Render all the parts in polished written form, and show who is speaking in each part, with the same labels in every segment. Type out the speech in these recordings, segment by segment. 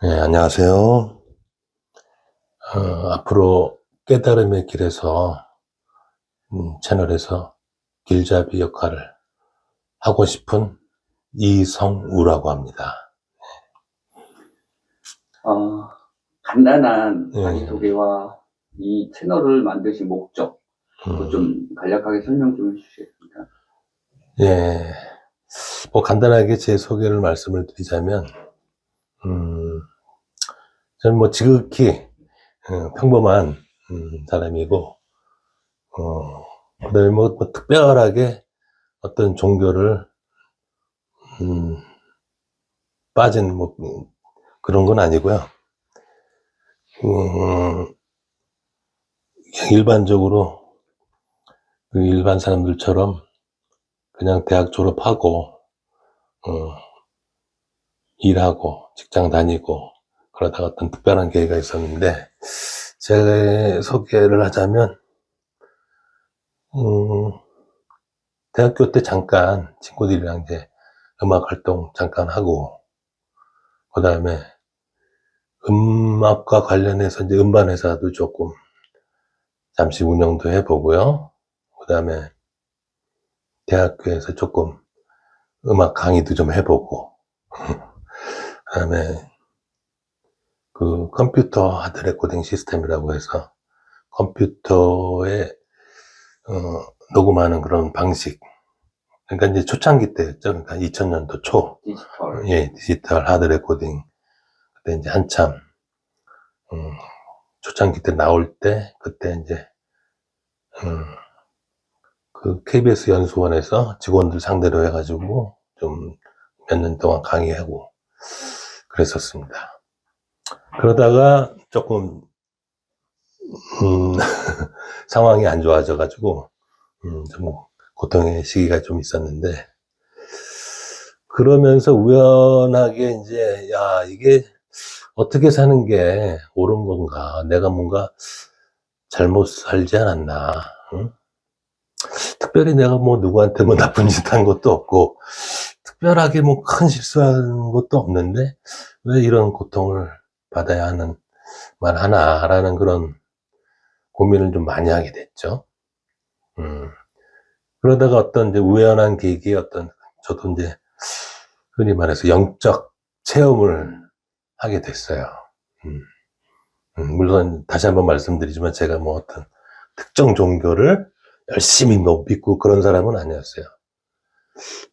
Speaker 1: 네, 안녕하세요. 앞으로 깨달음의 길에서, 채널에서 길잡이 역할을 하고 싶은 이성우라고 합니다.
Speaker 2: 간단한
Speaker 1: 네.
Speaker 2: 자기소개와 이 채널을 만드신 목적, 그거 좀 간략하게 설명 좀 해주시겠습니까?
Speaker 1: 예. 간단하게 제 소개를 말씀을 드리자면, 저는 지극히, 평범한, 사람이고, 그다음에 특별하게 어떤 종교를, 빠진, 그런 건 아니고요. 그냥 일반적으로 일반 사람들처럼 그냥 대학 졸업하고 일하고 직장 다니고 그러다가 어떤 특별한 계기가 있었는데, 제 소개를 하자면 대학교 때 잠깐 친구들이랑 이제 음악 활동 잠깐 하고, 그 다음에 음악과 관련해서 이제 음반 회사도 조금 잠시 운영도 해보고요. 그 다음에 대학교에서 조금 음악 강의도 좀 해보고, 그 다음에 그 컴퓨터 하드 레코딩 시스템이라고 해서 컴퓨터에 녹음하는 그런 방식. 그러니까 이제 초창기 때였죠. 그러니까 2000년도 초.
Speaker 2: 디지털.
Speaker 1: 예, 디지털 하드 레코딩. 그때 이제 한참, 초창기 때 나올 때, 그때 이제, 그 KBS 연수원에서 직원들 상대로 해가지고 좀 몇 년 동안 강의하고 그랬었습니다. 그러다가 조금, 상황이 안 좋아져가지고, 좀 고통의 시기가 좀 있었는데, 그러면서 우연하게 이제, 야, 이게 어떻게 사는 게 옳은 건가? 내가 뭔가 잘못 살지 않았나? 응? 특별히 내가 누구한테 나쁜 짓 한 것도 없고, 특별하게 큰 실수한 것도 없는데, 왜 이런 고통을 받아야 하는 말 하나라는 그런 고민을 좀 많이 하게 됐죠. 그러다가 어떤 이제 우연한 계기에 저도 이제 흔히 말해서 영적 체험을 하게 됐어요. 물론 다시 한번 말씀드리지만 제가 어떤 특정 종교를 열심히 믿고 그런 사람은 아니었어요.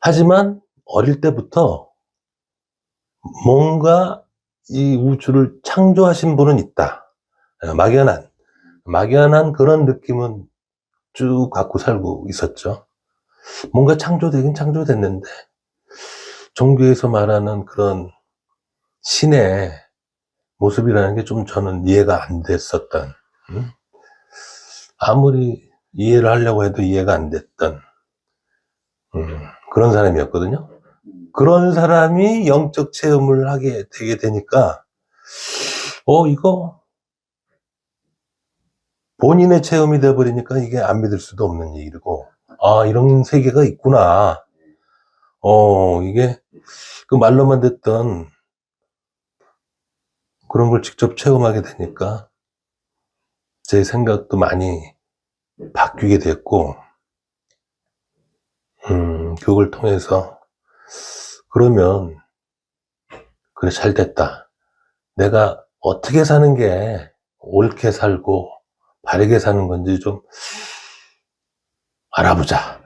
Speaker 1: 하지만 어릴 때부터 뭔가 이 우주를 창조하신 분은 있다. 막연한 그런 느낌은 쭉 갖고 살고 있었죠. 뭔가 창조되긴 창조됐는데, 종교에서 말하는 그런 신의 모습이라는 게 좀 저는 이해가 안 됐었던, 아무리 이해를 하려고 해도 이해가 안 됐던, 그런 사람이었거든요. 그런 사람이 영적 체험을 하게 되게 되니까, 이거 본인의 체험이 돼버리니까 이게 안 믿을 수도 없는 일이고, 이런 세계가 있구나. 이게 그 말로만 듣던 그런 걸 직접 체험하게 되니까 제 생각도 많이 바뀌게 됐고, 그걸 통해서 그러면 그래, 잘 됐다. 내가 어떻게 사는 게 옳게 살고 바르게 사는 건지 좀 알아보자.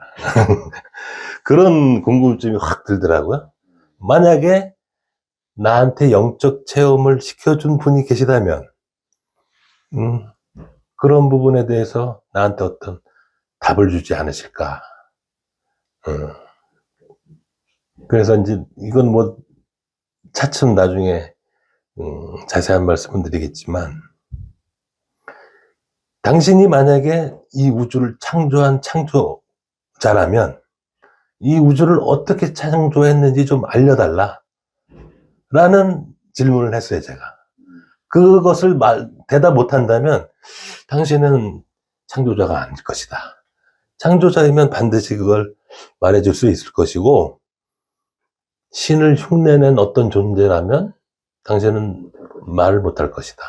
Speaker 1: 그런 궁금증이 확 들더라고요. 만약에 나한테 영적 체험을 시켜준 분이 계시다면, 그런 부분에 대해서 나한테 어떤 답을 주지 않으실까. 그래서 이제 이건 차츰 나중에 자세한 말씀을 드리겠지만, 당신이 만약에 이 우주를 창조한 창조자라면 이 우주를 어떻게 창조했는지 좀 알려달라 라는 질문을 했어요, 제가. 그것을 대답 못한다면 당신은 창조자가 아닐 것이다. 창조자이면 반드시 그걸 말해줄 수 있을 것이고, 신을 흉내낸 어떤 존재라면 당신은
Speaker 2: 못할 거죠.
Speaker 1: 말을 못할 것이다.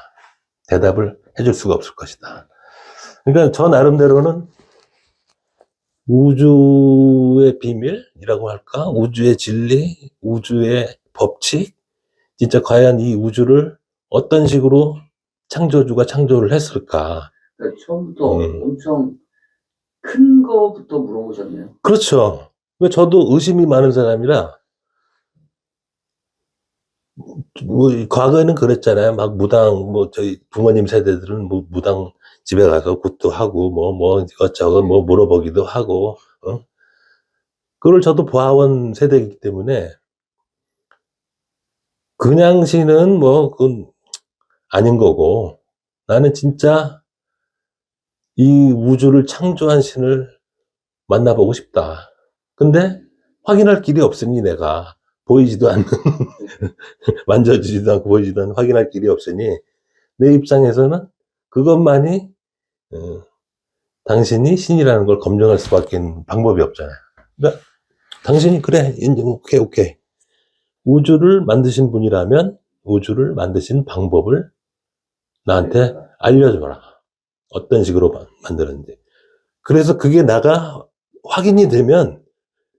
Speaker 1: 대답을 해줄 수가 없을 것이다. 그러니까 저 나름대로는 우주의 비밀이라고 할까? 우주의 진리, 우주의 법칙, 진짜 과연 이 우주를 어떤 식으로 창조주가 창조를 했을까?
Speaker 2: 그러니까 처음부터 엄청 큰 거부터 물어보셨네요.
Speaker 1: 그렇죠. 저도 의심이 많은 사람이라, 과거에는 그랬잖아요. 막 무당, 저희 부모님 세대들은 무당 집에 가서 굿도 하고, 이것저것 물어보기도 하고, 그걸 저도 보아온 세대이기 때문에, 그냥 신은 그건 아닌 거고, 나는 진짜 이 우주를 창조한 신을 만나보고 싶다. 근데 확인할 길이 없으니 내가 보이지도 않는, 만져지지도 않고 보이지도 않는 확인할 길이 없으니 내 입장에서는 그것만이 당신이 신이라는 걸 검증할 수밖에 방법이 없잖아요. 그러니까 당신이 그래, 오케이. 우주를 만드신 분이라면 우주를 만드신 방법을 나한테 알려줘라. 어떤 식으로 만드는지. 그래서 그게 나가 확인이 되면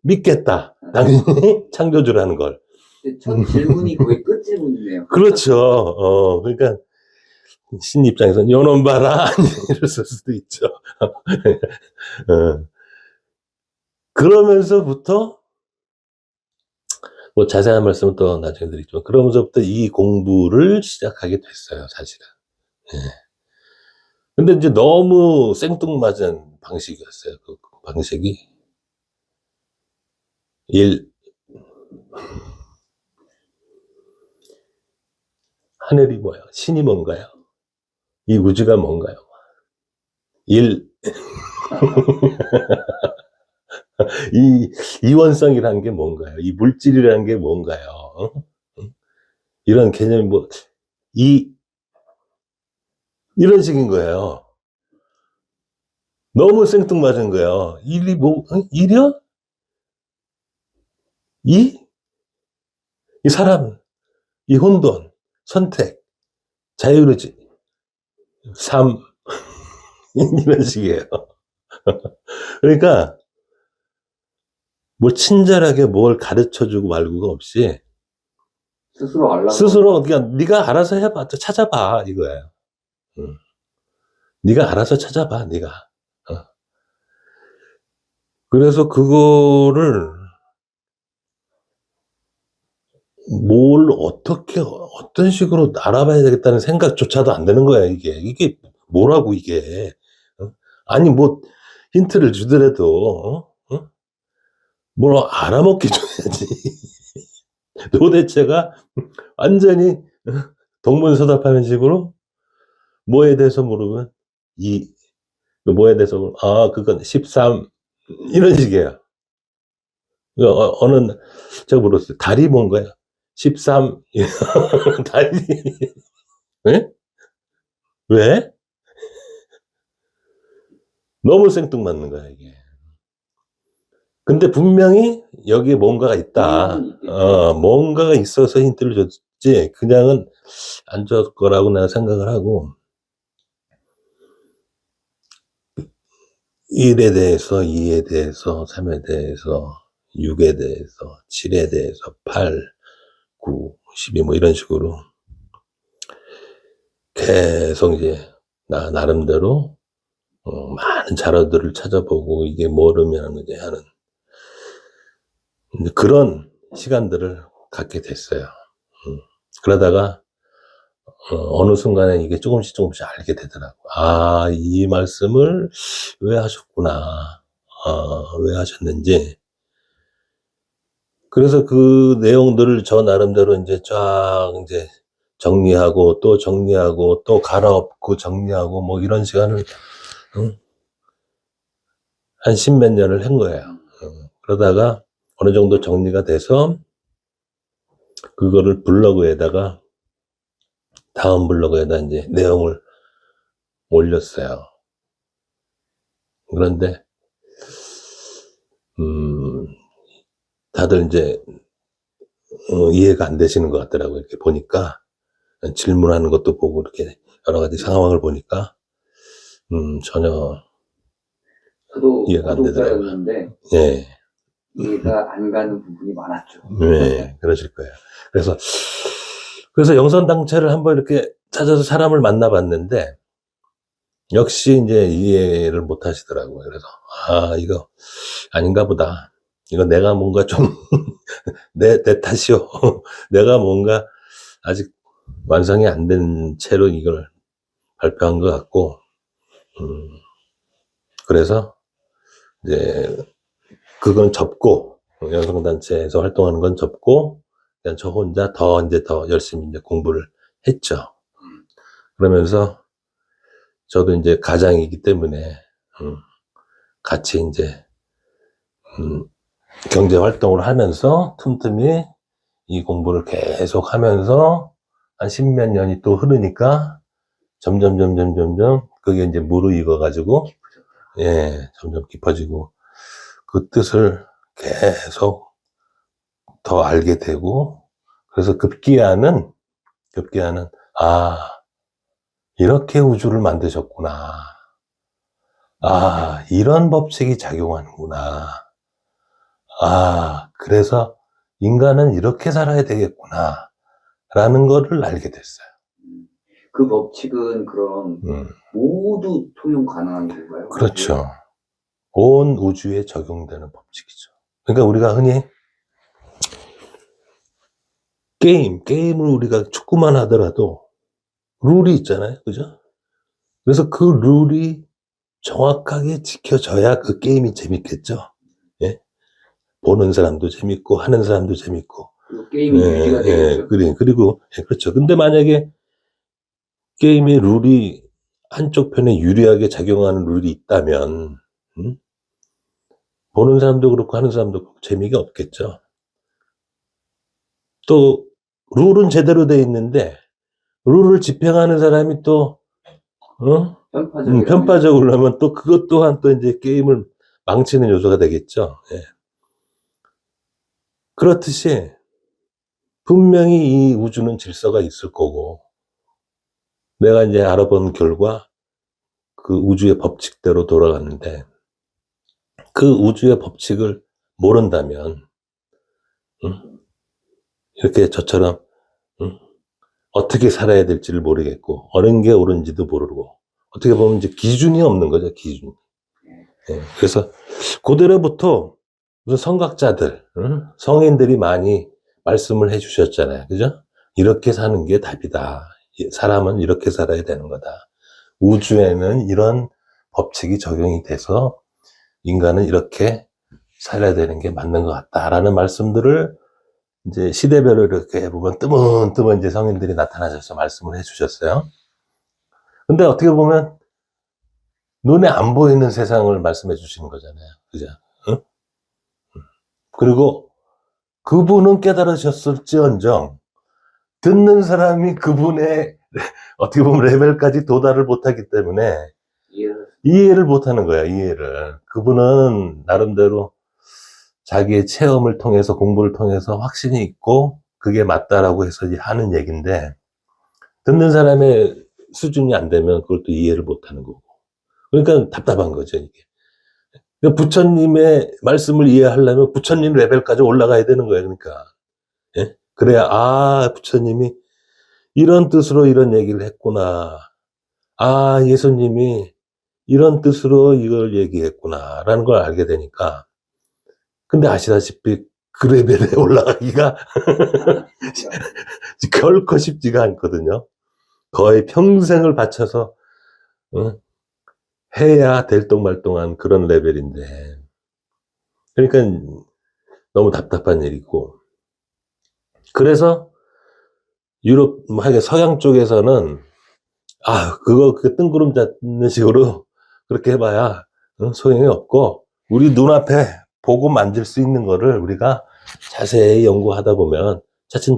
Speaker 1: 믿겠다. 당신이 창조주라는 걸.
Speaker 2: 첫 질문이 거의 끝 질문이네요.
Speaker 1: 그렇죠. 그러니까 신 입장에서는 요놈 봐라. 이랬을 수도 있죠. 그러면서부터 자세한 말씀은 또 나중에 드리지만, 그러면서부터 이 공부를 시작하게 됐어요, 사실은. 예. 근데 이제 너무 생뚱맞은 방식이었어요. 그 방식이. 1. 하늘이 뭐예요? 신이 뭔가요? 이 우주가 뭔가요? 1. 이 이원성이라는 게 뭔가요? 이 물질이라는 게 뭔가요? 이런 개념이 이런 식인 거예요. 너무 생뚱맞은 거예요. 1이야? 2? 이 사람, 이 혼돈, 선택, 자유의지. 3. 이런 식이에요. 그러니까 친절하게 뭘 가르쳐주고 말고가 없이 스스로 그냥 네가 알아서 해봐, 찾아봐, 이거예요. 네가 알아서 찾아봐, 네가. 그래서 그거를 어떤 식으로 알아봐야 되겠다는 생각조차도 안 드는 거야, 이게 뭐라고, 이게. 아니, 힌트를 주더라도, 뭘 알아먹게 줘야지. 도대체가 완전히 동문서답하는 식으로 뭐에 대해서 물으면 뭐에 대해서 그건 13 이런 식이에요. 제가 물었어요. 달이 뭔가요? 13 달이. 네? 왜? 너무 생뚱맞는 거야, 이게. 근데 분명히 여기에 뭔가가 있다. 뭔가가 있어서 힌트를 줬지, 그냥은 안 줬을 거라고 내가 생각을 하고, 1에 대해서, 2에 대해서, 3에 대해서, 6에 대해서, 7에 대해서, 8, 9, 12 이런 식으로 계속 이제 나름대로 많은 자료들을 찾아보고 이게 뭘 의미하는지 하는 그런 시간들을 갖게 됐어요. 그러다가 어느 순간에 이게 조금씩 알게 되더라고. 이 말씀을 왜 하셨구나. 왜 하셨는지. 그래서 그 내용들을 저 나름대로 이제 정리하고 또 갈아엎고 정리하고 이런 시간을 한 10몇 년을 한 거예요. 그러다가 어느 정도 정리가 돼서 그거를 다음 블로그에다 이제 내용을 올렸어요. 그런데 다들 이제 이해가 안 되시는 것 같더라고요. 이렇게 보니까. 질문하는 것도 보고 이렇게 여러 가지 상황을 보니까 전혀
Speaker 2: 저도
Speaker 1: 이해가 안 되더라고요.
Speaker 2: 구독자였는데
Speaker 1: 예,
Speaker 2: 이해가 안 가는 부분이 많았죠.
Speaker 1: 네, 그러실 거예요. 그래서 영선당체를 한번 이렇게 찾아서 사람을 만나봤는데 역시 이제 이해를 못 하시더라고요. 그래서 이거 아닌가 보다. 이거 내가 뭔가 좀 내 탓이요. 내가 뭔가 아직 완성이 안 된 채로 이걸 발표한 것 같고, 그래서 이제 그건 접고, 여성단체에서 활동하는 건 접고, 그냥 저 혼자 이제 더 열심히 이제 공부를 했죠. 그러면서 저도 이제 가장이기 때문에, 같이 이제, 경제 활동을 하면서 틈틈이 이 공부를 계속 하면서 한 십몇 년이 또 흐르니까 점점 그게 이제 무르익어가지고, 예, 점점 깊어지고, 그 뜻을 계속 더 알게 되고, 그래서 급기야는, 이렇게 우주를 만드셨구나. 이런 법칙이 작용하는구나. 그래서 인간은 이렇게 살아야 되겠구나. 라는 거를 알게 됐어요.
Speaker 2: 그 법칙은 그럼 모두 통용 가능한 건가요?
Speaker 1: 그렇죠. 온 우주에 적용되는 법칙이죠. 그러니까 우리가 흔히 게임을 우리가 축구만 하더라도 룰이 있잖아요. 그죠? 그래서 그 룰이 정확하게 지켜져야 그 게임이 재밌겠죠. 예? 보는 사람도 재밌고 하는 사람도 재밌고.
Speaker 2: 그리고 게임이 유지가 되겠죠.
Speaker 1: 그리고 그렇죠. 근데 만약에 게임의 룰이 한쪽 편에 유리하게 작용하는 룰이 있다면 보는 사람도 그렇고 하는 사람도 그렇고 재미가 없겠죠. 또 룰은 제대로 돼 있는데 룰을 집행하는 사람이 또 편파적으로 하면 또 그것 또한 또 이제 게임을 망치는 요소가 되겠죠. 예. 그렇듯이 분명히 이 우주는 질서가 있을 거고 내가 이제 알아본 결과 그 우주의 법칙대로 돌아갔는데 그 우주의 법칙을 모른다면 이렇게 저처럼 어떻게 살아야 될지를 모르겠고 어느 게 옳은지도 모르고 어떻게 보면 이제 기준이 없는 거죠. 기준. 예. 그래서 고대로부터 무슨 성각자들, 성인들이 많이 말씀을 해주셨잖아요. 그죠? 이렇게 사는 게 답이다. 사람은 이렇게 살아야 되는 거다. 우주에는 이런 법칙이 적용이 돼서 인간은 이렇게 살아야 되는 게 맞는 것 같다라는 말씀들을 이제 시대별로 이렇게 보면 뜨문뜨문 이제 성인들이 나타나셔서 말씀을 해주셨어요. 근데 어떻게 보면 눈에 안 보이는 세상을 말씀해 주시는 거잖아요. 그죠? 응? 그리고 그분은 깨달으셨을지언정 듣는 사람이 그분의 어떻게 보면 레벨까지 도달을 못하기 때문에 이해를 못하는 거야. 이해를. 그분은 나름대로 자기의 체험을 통해서 공부를 통해서 확신이 있고 그게 맞다라고 해서 하는 얘기인데 듣는 사람의 수준이 안 되면 그걸 또 이해를 못하는 거고 그러니까 답답한 거죠. 이게. 부처님의 말씀을 이해하려면 부처님 레벨까지 올라가야 되는 거예요. 그러니까 예? 그래야 부처님이 이런 뜻으로 이런 얘기를 했구나. 예수님이 이런 뜻으로 이걸 얘기했구나 라는 걸 알게 되니까 근데 아시다시피 그 레벨에 올라가기가 결코 쉽지가 않거든요. 거의 평생을 바쳐서 해야 될똥말똥한 그런 레벨인데 그러니까 너무 답답한 일이고 그래서 유럽, 하게 서양 쪽에서는 그거 뜬구름 잡는 식으로 그렇게 해봐야 소용이 없고 우리 눈앞에 보고 만질 수 있는 거를 우리가 자세히 연구하다 보면 차츰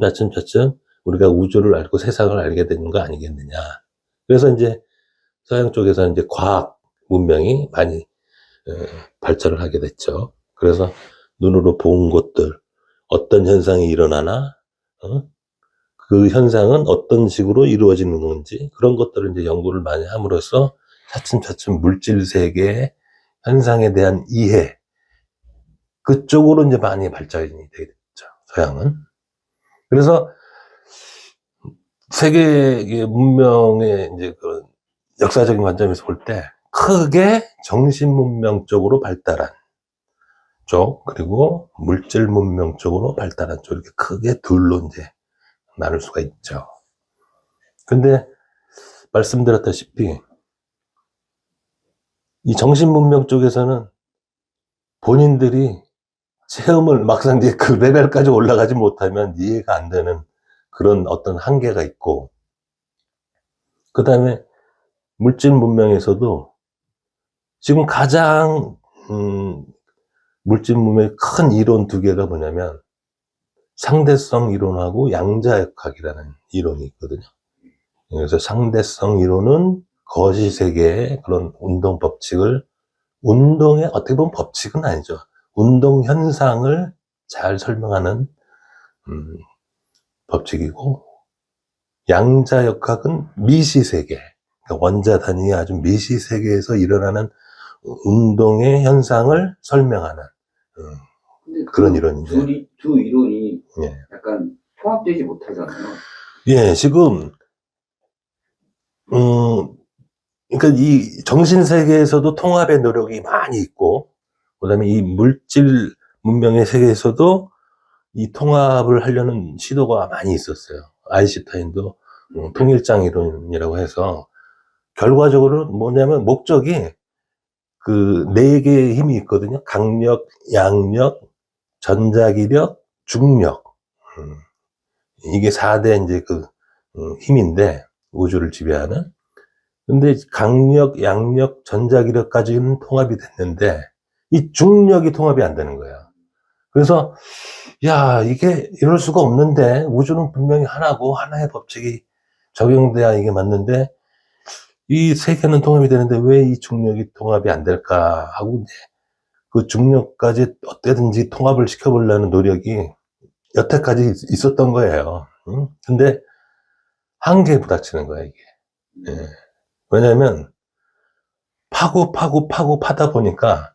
Speaker 1: 우리가 우주를 알고 세상을 알게 되는 거 아니겠느냐. 그래서 이제 서양 쪽에서 이제 과학 문명이 많이 발전을 하게 됐죠. 그래서 눈으로 본 것들 어떤 현상이 일어나나 그 현상은 어떤 식으로 이루어지는 건지 그런 것들을 이제 연구를 많이 함으로써 차츰차츰 물질 세계의 현상에 대한 이해 그쪽으로 이제 많이 발전이 되겠죠. 서양은. 그래서 세계의 문명의 이제 그 역사적인 관점에서 볼 때 크게 정신 문명 쪽으로 발달한 쪽 그리고 물질 문명 쪽으로 발달한 쪽 이렇게 크게 둘로 이제 나눌 수가 있죠. 근데 말씀드렸다시피 이 정신 문명 쪽에서는 본인들이 체험을 막상 이제 그 레벨까지 올라가지 못하면 이해가 안 되는 그런 어떤 한계가 있고, 그 다음에 물질 문명에서도 지금 가장 물질 문명의 큰 이론 두 개가 뭐냐면 상대성 이론하고 양자역학이라는 이론이 있거든요. 그래서 상대성 이론은 거시세계의 그런 운동 법칙을, 운동의 어떻게 보면 법칙은 아니죠. 운동 현상을 잘 설명하는 법칙이고, 양자역학은 미시세계, 그러니까 원자 단위의 아주 미시세계에서 일어나는 운동의 현상을 설명하는
Speaker 2: 근데
Speaker 1: 그런 이론인데.
Speaker 2: 두 이론이
Speaker 1: 예.
Speaker 2: 약간 통합되지 못하잖아요.
Speaker 1: 예, 지금, 그러니까 이 정신세계에서도 통합의 노력이 많이 있고, 그 다음에 이 물질 문명의 세계에서도 이 통합을 하려는 시도가 많이 있었어요. 아인슈타인도 통일장 이론이라고 해서, 결과적으로 뭐냐면 목적이 그 네 개의 힘이 있거든요. 강력, 양력, 전자기력, 중력. 이게 4대 이제 그 힘인데 우주를 지배하는. 근데 강력, 양력, 전자기력까지는 통합이 됐는데 이 중력이 통합이 안 되는 거야. 그래서 야, 이게 이럴 수가 없는데 우주는 분명히 하나고 하나의 법칙이 적용돼야 이게 맞는데 이 세계는 통합이 되는데 왜 이 중력이 통합이 안 될까 하고 이제 그 중력까지 어떻게든지 통합을 시켜보려는 노력이 여태까지 있었던 거예요. 근데 한계에 부닥치는 거야, 이게. 예. 왜냐면 파고 파다 보니까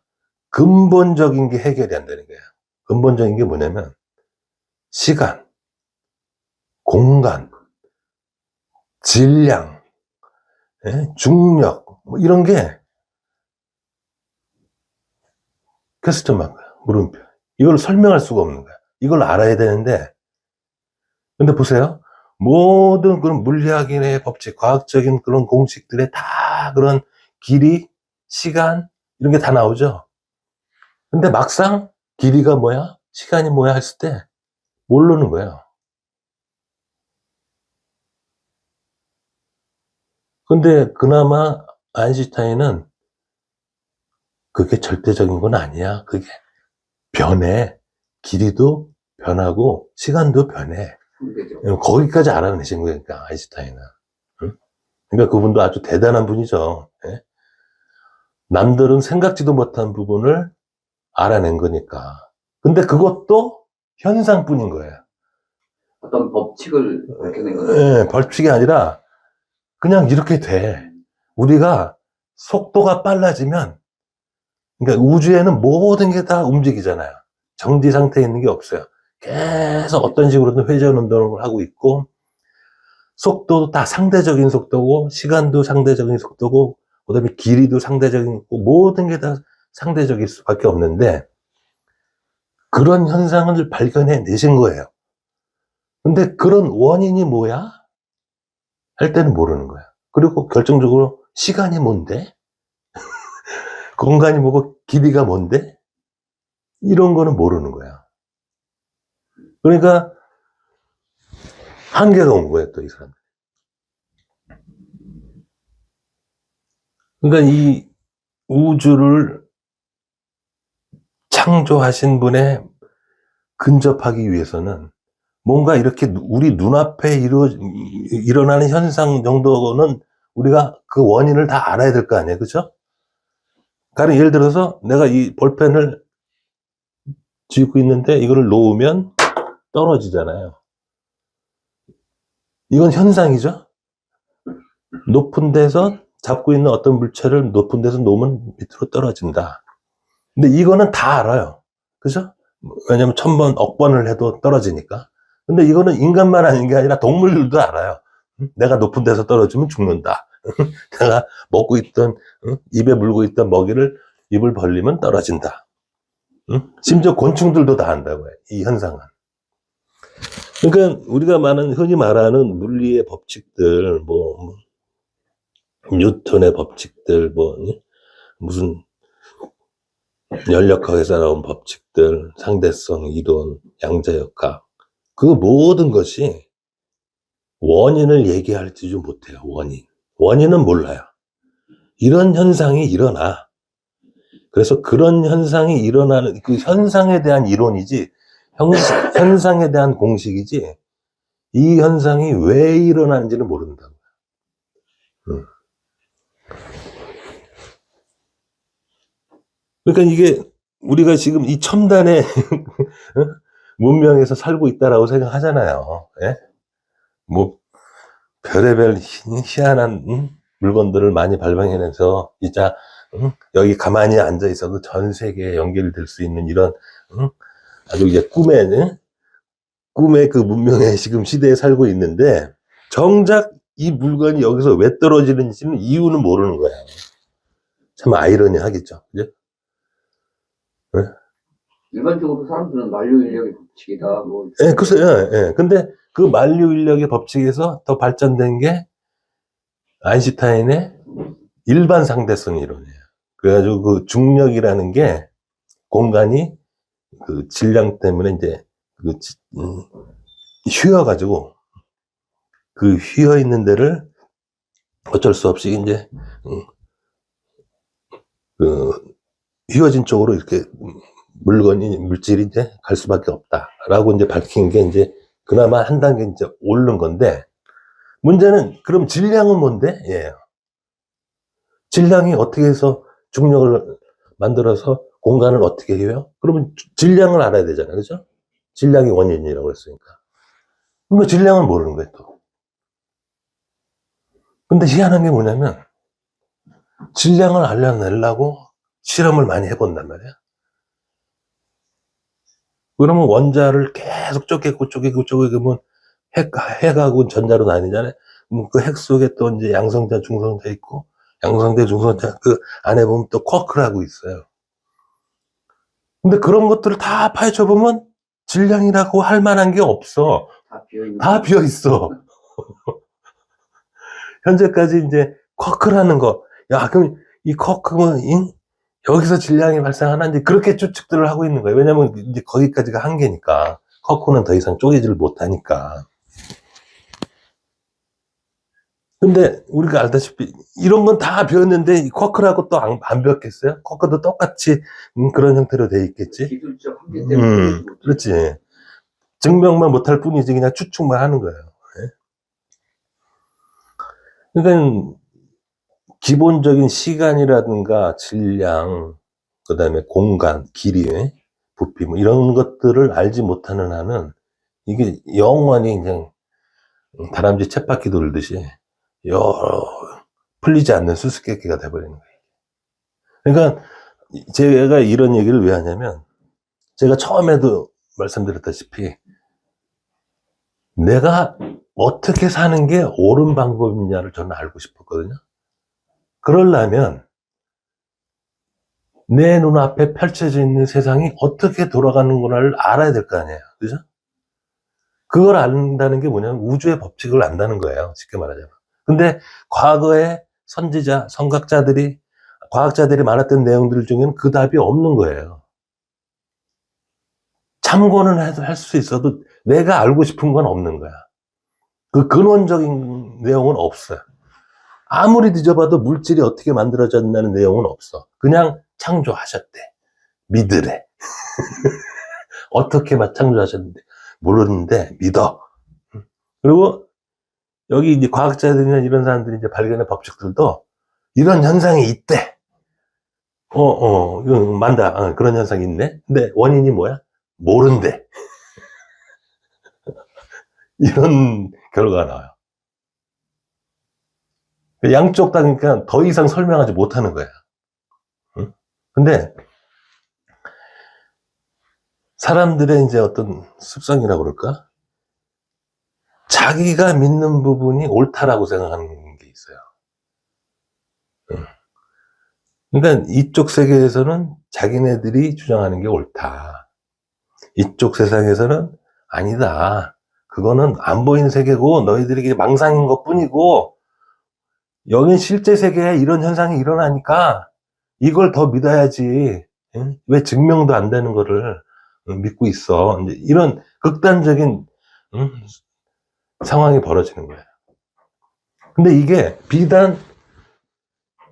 Speaker 1: 근본적인 게 해결이 안 되는 거야. 근본적인 게 뭐냐면 시간, 공간, 질량, 예? 중력 뭐 이런 게 퀘스천 마크야. 물음표. 이걸 설명할 수가 없는 거야. 이걸 알아야 되는데, 근데 보세요. 모든 그런 물리학인의 법칙, 과학적인 그런 공식들에 다 그런 길이, 시간, 이런 게 다 나오죠. 근데 막상 길이가 뭐야? 시간이 뭐야? 했을 때 모르는 거예요. 근데 그나마 아인슈타인은 그게 절대적인 건 아니야. 그게 변해. 길이도 변하고 시간도 변해.
Speaker 2: 그죠?
Speaker 1: 거기까지 알아내신 거니까 아인슈타인은. 응? 그러니까 그분도 아주 대단한 분이죠. 예? 남들은 생각지도 못한 부분을 알아낸 거니까. 근데 그것도 현상뿐인 거예요.
Speaker 2: 어떤 법칙을 밝혀낸 거죠.
Speaker 1: 예, 벌칙이 아니라 그냥 이렇게 돼. 우리가 속도가 빨라지면, 그러니까 우주에는 모든 게 다 움직이잖아요. 정지 상태에 있는 게 없어요. 계속 어떤 식으로든 회전 운동을 하고 있고, 속도도 다 상대적인 속도고, 시간도 상대적인 속도고, 그 다음에 길이도 상대적인 거고, 모든 게 다 상대적일 수밖에 없는데, 그런 현상을 발견해 내신 거예요. 근데 그런 원인이 뭐야? 할 때는 모르는 거야. 그리고 결정적으로 시간이 뭔데? 공간이 뭐고 길이가 뭔데? 이런 거는 모르는 거야. 그러니까 한계가 온 거야, 또 이 사람. 그러니까 이 우주를 창조하신 분에 근접하기 위해서는 뭔가 이렇게 우리 눈앞에 일어나는 현상 정도는 우리가 그 원인을 다 알아야 될 거 아니에요. 그죠? 그러니까 예를 들어서 내가 이 볼펜을 쥐고 있는데 이거를 놓으면 떨어지잖아요. 이건 현상이죠. 높은 데서 잡고 있는 어떤 물체를 높은 데서 놓으면 밑으로 떨어진다. 근데 이거는 다 알아요. 그죠? 왜냐면 1000번, 억번을 해도 떨어지니까. 근데 이거는 인간만 아닌 게 아니라 동물들도 알아요. 내가 높은 데서 떨어지면 죽는다. 내가 먹고 있던, 입에 물고 있던 먹이를 입을 벌리면 떨어진다. 심지어 곤충들도 다 안다고요. 이 현상은. 그러니까 우리가 흔히 말하는 물리의 법칙들, 뉴턴의 법칙들, 무슨 연력학에서 나온 법칙들, 상대성 이론, 양자역학, 그 모든 것이 원인을 얘기할지 못해요. 원인은 몰라요. 이런 현상이 일어나. 그래서 그런 현상이 일어나는 그 현상에 대한 이론이지, 현상에 대한 공식이지, 이 현상이 왜 일어나는지는 모른다고. 그러니까 이게 우리가 지금 이 첨단의 문명에서 살고 있다라고 생각하잖아요. 예? 별의별 희한한 물건들을 많이 발명해내서 진짜 여기 가만히 앉아 있어도 전 세계에 연결될 수 있는 이런 아주 이제 꿈의 그 문명의 지금 시대에 살고 있는데 정작 이 물건이 여기서 왜 떨어지는지는 이유는 모르는 거야. 참 아이러니하겠죠. 그죠? 네?
Speaker 2: 일반적으로 사람들은 만류인력의 법칙이다.
Speaker 1: 예, 글쎄요. 예. 근데 그 만류인력의 법칙에서 더 발전된 게 아인슈타인의 일반 상대성 이론이에요. 그래가지고 그 중력이라는 게 공간이 그 질량 때문에 이제 휘어가지고 그 휘어 있는 데를 어쩔 수 없이 이제 그 휘어진 쪽으로 이렇게 물질이 이제 갈 수밖에 없다라고 이제 밝힌 게 이제 그나마 한 단계 이제 오른 건데 문제는 그럼 질량은 뭔데? 예. 질량이 어떻게 해서 중력을 만들어서 공간을 어떻게 해요? 그러면 질량을 알아야 되잖아요. 그죠? 질량이 원인이라고 했으니까. 그러니까 질량을 모르는 거예요, 또. 근데 희한한 게 뭐냐면, 질량을 알려내려고 실험을 많이 해본단 말이야. 그러면 원자를 계속 쪼개면 핵하고 전자로 나뉘잖아요. 그 핵 속에 또 이제 양성자, 중성자 있고, 양성자, 중성자 그 안에 보면 또 쿼크라고 있어요. 근데 그런 것들을 다 파헤쳐 보면 질량이라고 할 만한 게 없어. 다 비어 있어. 현재까지 이제 쿼크라는 거. 야, 그럼 이 쿼크는 여기서 질량이 발생하는지 그렇게 추측들을 하고 있는 거예요. 왜냐면 이제 거기까지가 한계니까. 쿼크는 더 이상 쪼개지를 못하니까. 근데 우리가 알다시피 이런 건 다 비었는데 쿼크라고 또 안 비었겠어요? 쿼크도 똑같이 그런 형태로 돼 있겠지?
Speaker 2: 기술적 한계 때문에
Speaker 1: 그렇지. 증명만 못할 뿐이지 그냥 추측만 하는 거예요. 그러니까 기본적인 시간이라든가 질량, 그 다음에 공간, 길이, 부피 이런 것들을 알지 못하는 한은 이게 영원히 그냥 다람쥐 쳇바퀴 돌듯이 풀리지 않는 수수께끼가 돼버리는 거예요. 그러니까 제가 이런 얘기를 왜 하냐면 제가 처음에도 말씀드렸다시피 내가 어떻게 사는 게 옳은 방법이냐를 저는 알고 싶었거든요. 그러려면 내 눈앞에 펼쳐져 있는 세상이 어떻게 돌아가는구나를 알아야 될 거 아니에요. 그죠? 그걸 안다는 게 뭐냐면 우주의 법칙을 안다는 거예요. 쉽게 말하자면. 근데 과거에 선지자, 과학자들이 말했던 내용들 중에는 그 답이 없는 거예요. 참고는 할 수 있어도 내가 알고 싶은 건 없는 거야. 그 근원적인 내용은 없어요. 아무리 뒤져봐도 물질이 어떻게 만들어졌다는 내용은 없어. 그냥 창조하셨대. 믿으래. 어떻게 창조하셨는데 모르는데 믿어. 그리고 여기 이제 과학자들이나 이런 사람들이 이제 발견한 법칙들도 이런 현상이 있대. 이거 맞다. 그런 현상이 있네. 근데 원인이 뭐야? 모른대. 이런 결과가 나와요. 양쪽 다니까 더 이상 설명하지 못하는 거야. 응? 근데 사람들의 이제 어떤 습성이라고 그럴까? 자기가 믿는 부분이 옳다라고 생각하는 게 있어요. 응. 그러니까 이쪽 세계에서는 자기네들이 주장하는 게 옳다. 이쪽 세상에서는 아니다. 그거는 안 보이는 세계고 너희들에게 망상인 것 뿐이고 여긴 실제 세계에 이런 현상이 일어나니까 이걸 더 믿어야지. 응? 왜 증명도 안 되는 거를 믿고 있어. 이제 이런 극단적인 응? 상황이 벌어지는 거예요. 근데 이게 비단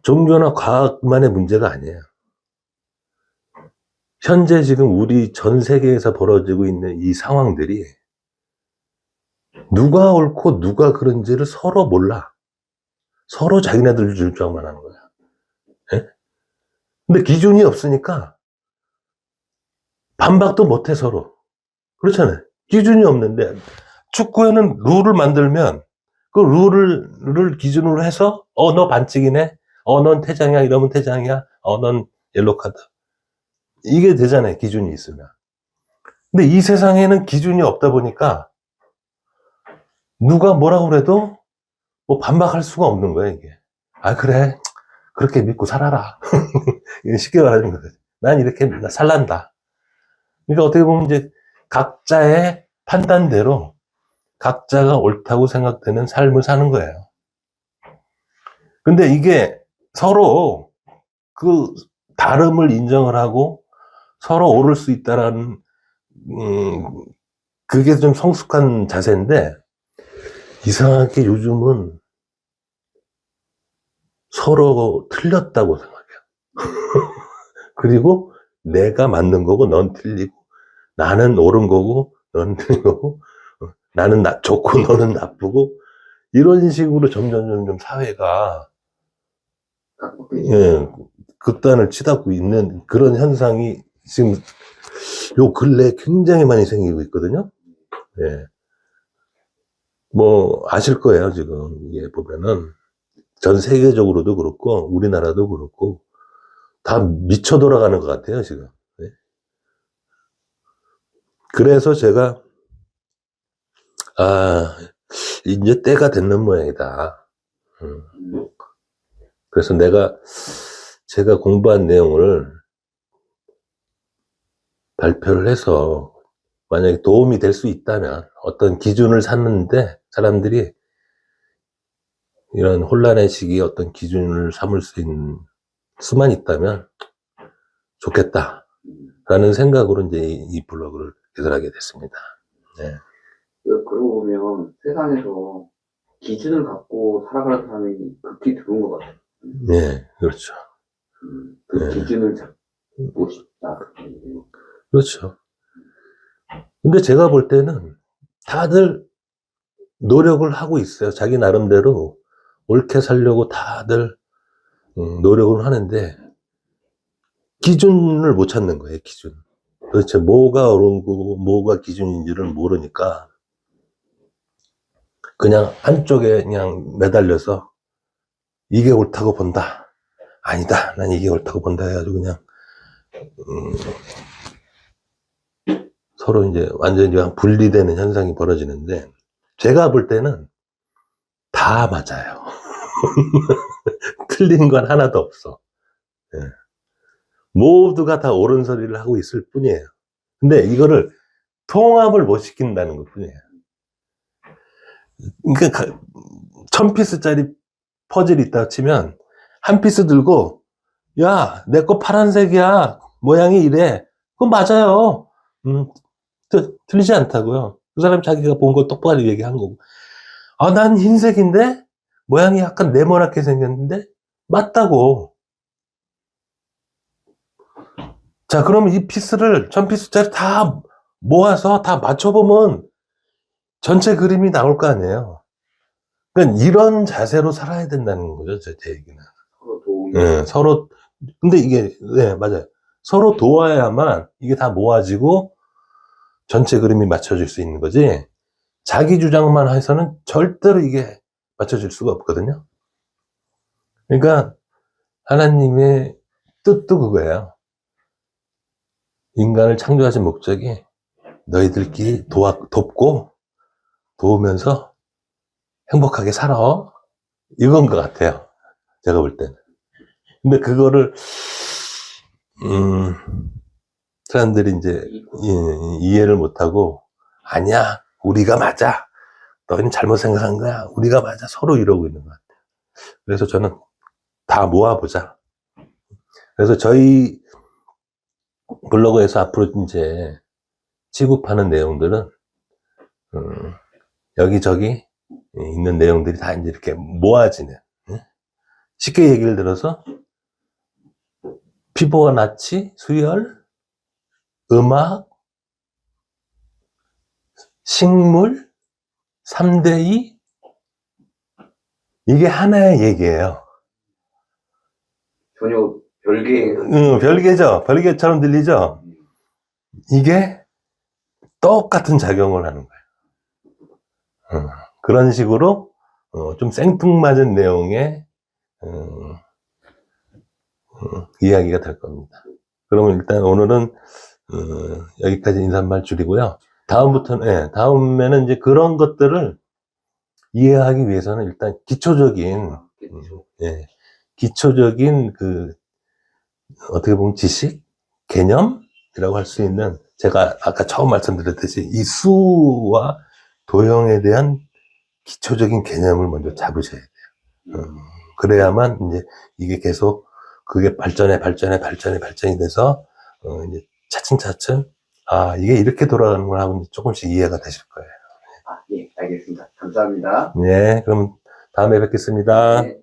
Speaker 1: 종교나 과학만의 문제가 아니에요. 현재 지금 우리 전 세계에서 벌어지고 있는 이 상황들이 누가 옳고 누가 그런지를 서로 몰라. 서로 자기네들 주장만 하는 거야. 예? 근데 기준이 없으니까 반박도 못해 서로. 그렇잖아요. 기준이 없는데 축구에는 룰을 만들면 그 룰을 기준으로 해서 너 반칙이네. 넌 퇴장이야. 이러면 퇴장이야. 넌 옐로 카드. 이게 되잖아요. 기준이 있으면. 근데 이 세상에는 기준이 없다 보니까 누가 뭐라고 그래도 뭐 반박할 수가 없는 거야, 이게. 아, 그래. 그렇게 믿고 살아라. 쉽게 말하는 거지. 난 이렇게 살란다. 그러니까 어떻게 보면 이제 각자의 판단대로 각자가 옳다고 생각되는 삶을 사는 거예요. 근데 이게 서로 그 다름을 인정을 하고 서로 옳을 수 있다라는, 그게 좀 성숙한 자세인데 이상하게 요즘은 서로 틀렸다고 생각해요. 그리고 내가 맞는 거고 넌 틀리고 나는 옳은 거고 넌 틀린 거고 나는 좋고 너는 나쁘고 이런 식으로 점점 사회가 예, 극단을 치닫고 있는 그런 현상이 지금 요 근래에 굉장히 많이 생기고 있거든요. 예. 뭐 아실 거예요. 지금 이게 보면은 전 세계적으로도 그렇고 우리나라도 그렇고 다 미쳐 돌아가는 것 같아요, 지금. 네. 그래서 제가, 이제 때가 됐는 모양이다. 그래서 제가 공부한 내용을 발표를 해서 만약에 도움이 될 수 있다면 어떤 기준을 삼는데 사람들이 이런 혼란의 시기에 어떤 기준을 삼을 수 있는 수만 있다면 좋겠다. 라는 생각으로 이제 이 블로그를 개설하게 됐습니다. 네.
Speaker 2: 그러고 보면 세상에서 기준을 갖고 살아가는 사람이 극히 드문 것 같아요.
Speaker 1: 네, 그렇죠.
Speaker 2: 그
Speaker 1: 네.
Speaker 2: 기준을 잡고 싶다.
Speaker 1: 그렇죠. 근데 제가 볼 때는 다들 노력을 하고 있어요. 자기 나름대로 옳게 살려고 다들 노력을 하는데 기준을 못 찾는 거예요. 기준. 도대체 뭐가 옳은 거고 뭐가 기준인지를 모르니까 그냥 한쪽에 그냥 매달려서 이게 옳다고 본다. 아니다. 난 이게 옳다고 본다 해가지고 그냥 서로 이제 완전히 분리되는 현상이 벌어지는데 제가 볼 때는 다 맞아요. 틀린 건 하나도 없어. 예. 모두가 다 옳은 소리를 하고 있을 뿐이에요. 근데 이거를 통합을 못 시킨다는 것 뿐이에요. 그러니까 1000피스짜리 퍼즐이 있다고 치면 한 피스 들고 야, 내 거 파란색이야. 모양이 이래. 그건 맞아요. 틀리지 않다고요. 그 사람 자기가 본 걸 똑바로 얘기한 거고. 난 흰색인데 모양이 약간 네모나게 생겼는데 맞다고. 자, 그러면 이 피스를 1000피스짜리 다 모아서 다 맞춰보면 전체 그림이 나올 거 아니에요. 그러니까 이런 자세로 살아야 된다는 거죠, 제 얘기는.
Speaker 2: 서로 도움이.
Speaker 1: 네, 서로, 근데 이게, 네, 맞아요. 서로 도와야만 이게 다 모아지고 전체 그림이 맞춰질 수 있는 거지. 자기 주장만 해서는 절대로 이게 맞춰질 수가 없거든요. 그러니까 하나님의 뜻도 그거예요. 인간을 창조하신 목적이 너희들끼리 돕고 도우면서 행복하게 살아. 이건 것 같아요. 제가 볼 때는. 근데 그거를 사람들이 이제 이해를 못하고 아니야, 우리가 맞아. 너희는 잘못 생각한 거야. 우리가 맞아. 서로 이러고 있는 것 같아요. 그래서 저는 다 모아보자. 그래서 저희 블로그에서 앞으로 이제 취급하는 내용들은 여기저기 있는 내용들이 다 이제 이렇게 모아지는, 쉽게 얘기를 들어서 피보나치, 수열, 음악, 식물, 3대2, 이게 하나의 얘기예요.
Speaker 2: 전혀 별개.
Speaker 1: 별개죠. 별개처럼 들리죠. 이게 똑같은 작용을 하는 거예요. 그런 식으로 좀 생뚱맞은 내용의 이야기가 될 겁니다. 그러면 일단 오늘은 여기까지 인사말 줄이고요. 다음에는 이제 그런 것들을 이해하기 위해서는 일단 기초적인 어떻게 보면 지식, 개념이라고 할 수 있는, 제가 아까 처음 말씀드렸듯이 이 수와 도형에 대한 기초적인 개념을 먼저 잡으셔야 돼요. 그래야만 이제 이게 계속 그게 발전이 돼서 이제 차츰차츰 이게 이렇게 돌아가는 걸 하고 조금씩 이해가 되실 거예요.
Speaker 2: 예, 알겠습니다. 감사합니다.
Speaker 1: 네, 그럼 다음에 뵙겠습니다.
Speaker 2: 네.